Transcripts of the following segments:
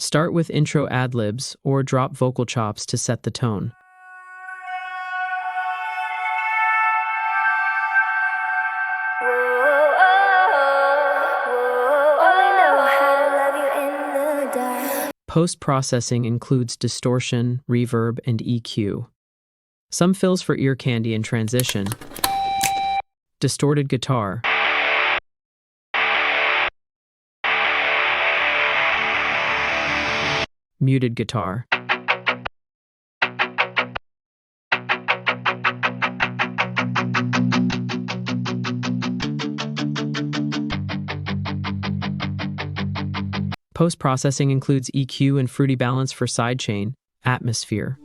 Start with intro ad-libs or drop vocal chops to set the tone. Post-processing includes distortion, reverb, and EQ. Some fills for ear candy and transition. Distorted guitar. Muted guitar. Post-processing includes EQ and fruity balance for sidechain, atmosphere.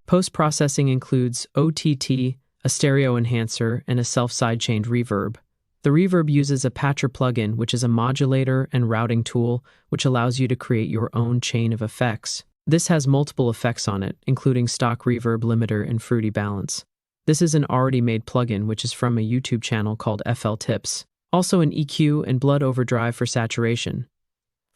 Post-processing includes OTT, a stereo enhancer, and a self-sidechained reverb. The reverb uses a patcher plugin, which is a modulator and routing tool, which allows you to create your own chain of effects. This has multiple effects on it, including stock reverb, limiter, and fruity balance. This is an already made plugin, which is from a YouTube channel called FL Tips. Also an EQ and blood overdrive for saturation.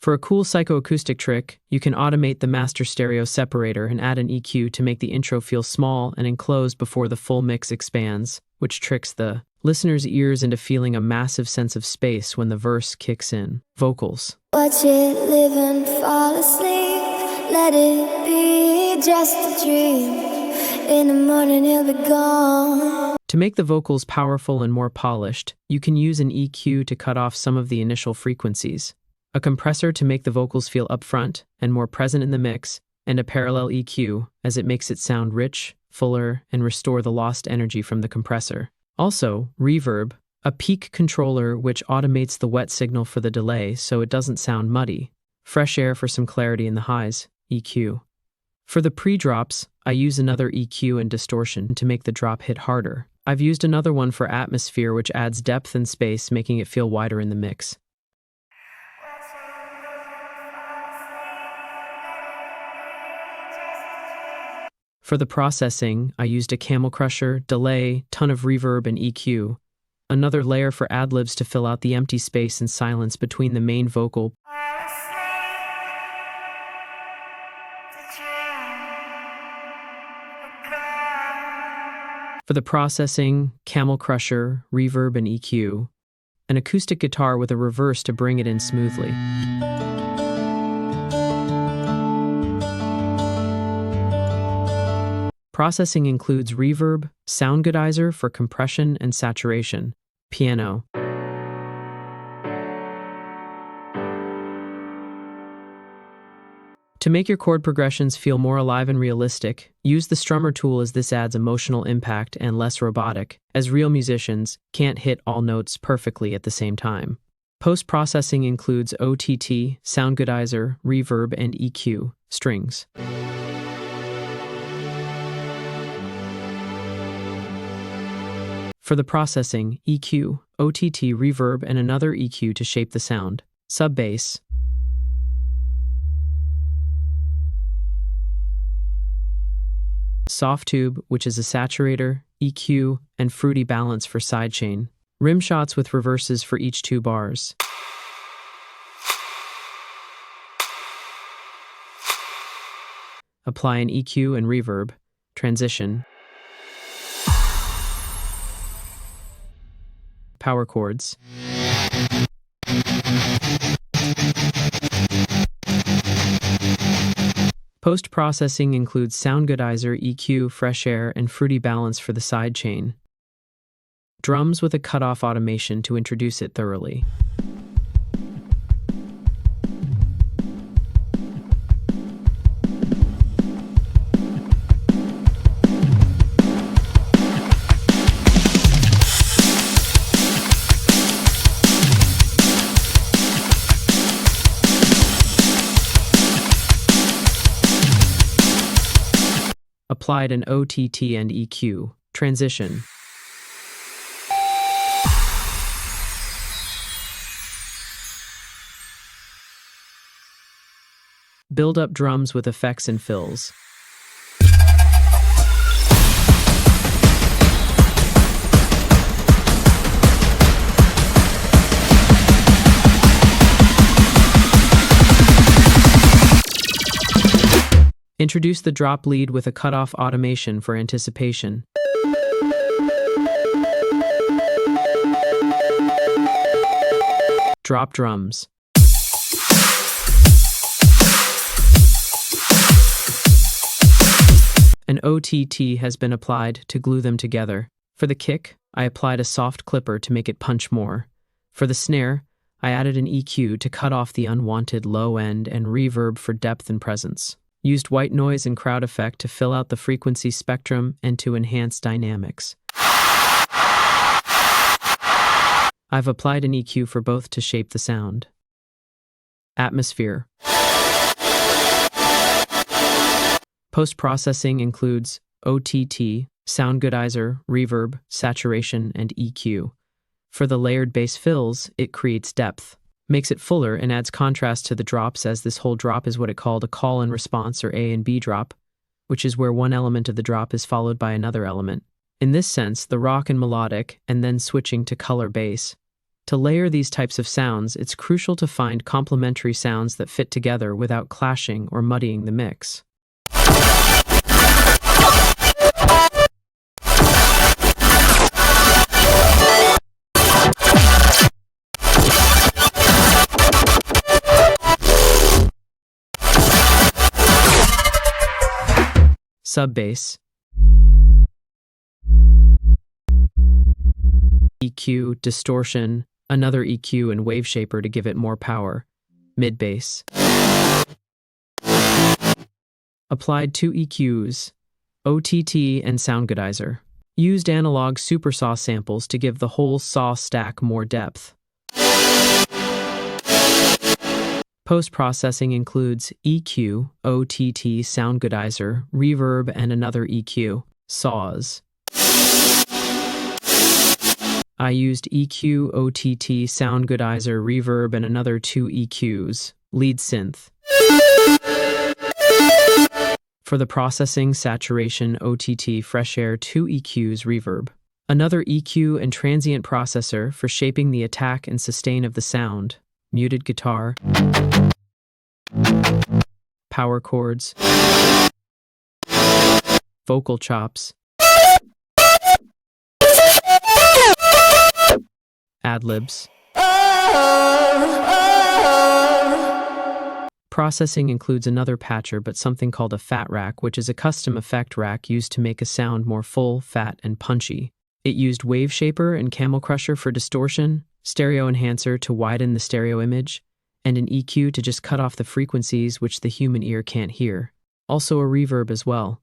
For a cool psychoacoustic trick, you can automate the master stereo separator and add an EQ to make the intro feel small and enclosed before the full mix expands, which tricks the listener's ears into feeling a massive sense of space when the verse kicks in. Vocals. Watch it live and fall asleep. Let it be just a dream. In the morning he'll be gone. To make the vocals powerful and more polished, you can use an EQ to cut off some of the initial frequencies, a compressor to make the vocals feel upfront and more present in the mix, and a parallel EQ, as it makes it sound rich, fuller, and restore the lost energy from the compressor. Also, reverb, a peak controller which automates the wet signal for the delay so it doesn't sound muddy. Fresh air for some clarity in the highs, EQ. For the pre-drops, I use another EQ and distortion to make the drop hit harder. I've used another one for atmosphere, which adds depth and space, making it feel wider in the mix. For the processing, I used a camel crusher, delay, ton of reverb, and EQ. Another layer for ad-libs to fill out the empty space and silence between the main vocal. For the processing, camel crusher, reverb, and EQ. An acoustic guitar with a reverse to bring it in smoothly. Processing includes reverb, sound goodizer for compression and saturation, piano. To make your chord progressions feel more alive and realistic, use the strummer tool, as this adds emotional impact and less robotic, as real musicians can't hit all notes perfectly at the same time. Post-processing includes OTT, sound goodizer, reverb, and EQ, strings. For the processing, EQ, OTT, reverb, and another EQ to shape the sound. SadBois. Soft tube, which is a saturator, EQ, and fruity balance for sidechain. Rim shots with reverses for each 2 bars. Apply an EQ and reverb. Transition. Power chords. Post-processing includes sound goodizer, EQ, fresh air, and fruity balance for the sidechain. Drums with a cutoff automation to introduce it thoroughly. Applied an OTT and EQ. Transition. Build up drums with effects and fills. Introduce the drop lead with a cutoff automation for anticipation. Drop drums. An OTT has been applied to glue them together. For the kick, I applied a soft clipper to make it punch more. For the snare, I added an EQ to cut off the unwanted low end and reverb for depth and presence. Used white noise and crowd effect to fill out the frequency spectrum and to enhance dynamics. I've applied an EQ for both to shape the sound. Atmosphere. Post-processing includes OTT, sound goodizer, reverb, saturation, and EQ. For the layered bass fills, it creates depth, makes it fuller, and adds contrast to the drops, as this whole drop is what it called a call and response, or A and B drop, which is where one element of the drop is followed by another element. In this sense, the rock and melodic, and then switching to color bass. To layer these types of sounds, it's crucial to find complementary sounds that fit together without clashing or muddying the mix. Sub-bass. EQ, distortion, another EQ and wave shaper to give it more power. Mid-bass. Applied 2 EQs, OTT and sound goodizer. Used analog supersaw samples to give the whole saw stack more depth. Post-processing includes EQ, OTT, sound goodizer, reverb, and another EQ. Saws. I used EQ, OTT, sound goodizer, reverb, and another 2 EQs. Lead synth. For the processing, saturation, OTT, fresh air, 2 EQs, reverb. Another EQ and transient processor for shaping the attack and sustain of the sound. Muted guitar. Power chords. Vocal chops. Ad-libs. Processing includes another patcher, but something called a fat rack, which is a custom effect rack used to make a sound more full, fat, and punchy. It used wave shaper and camel crusher for distortion, stereo enhancer to widen the stereo image, and an EQ to just cut off the frequencies which the human ear can't hear. Also a reverb as well.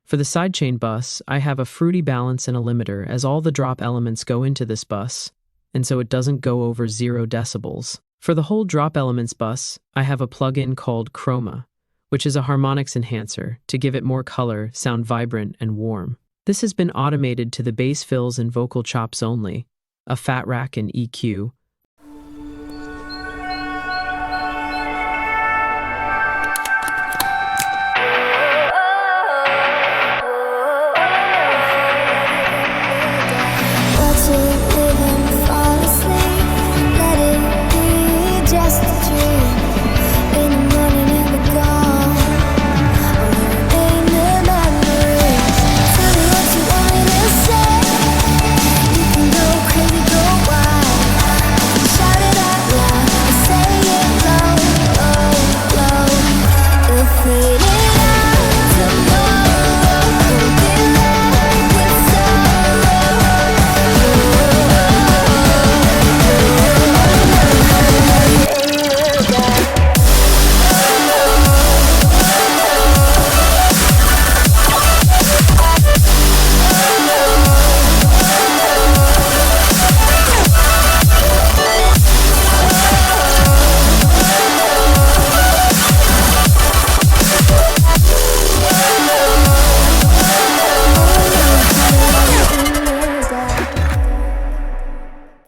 For the sidechain bus, I have a fruity balance and a limiter, as all the drop elements go into this bus, and so it doesn't go over 0 decibels. For the whole drop elements bus, I have a plugin called Chroma, which is a harmonics enhancer to give it more color, sound vibrant and warm. This has been automated to the bass fills and vocal chops only, a fat rack and EQ,